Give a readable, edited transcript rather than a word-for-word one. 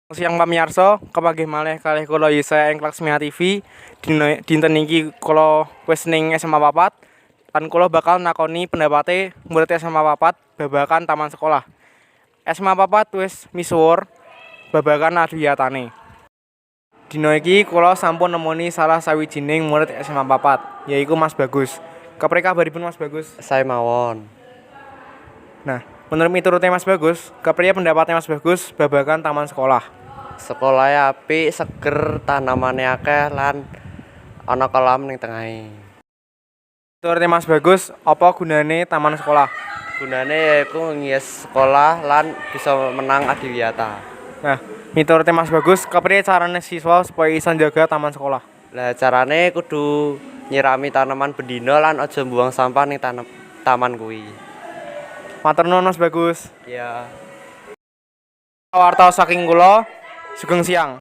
Siang pamirsa, kepanggih malih kalih kula Yesaya ing Laksmia TV. Dinten iki kula wis ning SMA 4 lan kula bakal nakoni pendapate murid SMA 4 babagan taman sekolah. SMA 4 wis misuwur babagan adwiyatane. Dina iki kula sampun nemoni salah sawijining murid SMA 4, yaiku Mas Bagus. Keprika kabaripun Mas Bagus? Saya mawon. Nah, menurut miturute Mas Bagus, kepriye pendapatnya Mas Bagus babagan taman sekolah? Sekolahnya apik, seger, tanamane akeh lan ana kolam ning tengahe. Miturute Mas Bagus, apa gunane taman sekolah? Gunane yaiku ngias sekolah lan bisa menang adiwiyata. Nah, miturute Mas Bagus, kepriye carane siswa supaya iso njaga taman sekolah? Lah carane kudu nyirami tanaman bendina lan aja buang sampah ning taman kuwi. Matur nuwun Mas Bagus. Ya. Warta saking kula, sugeng siang.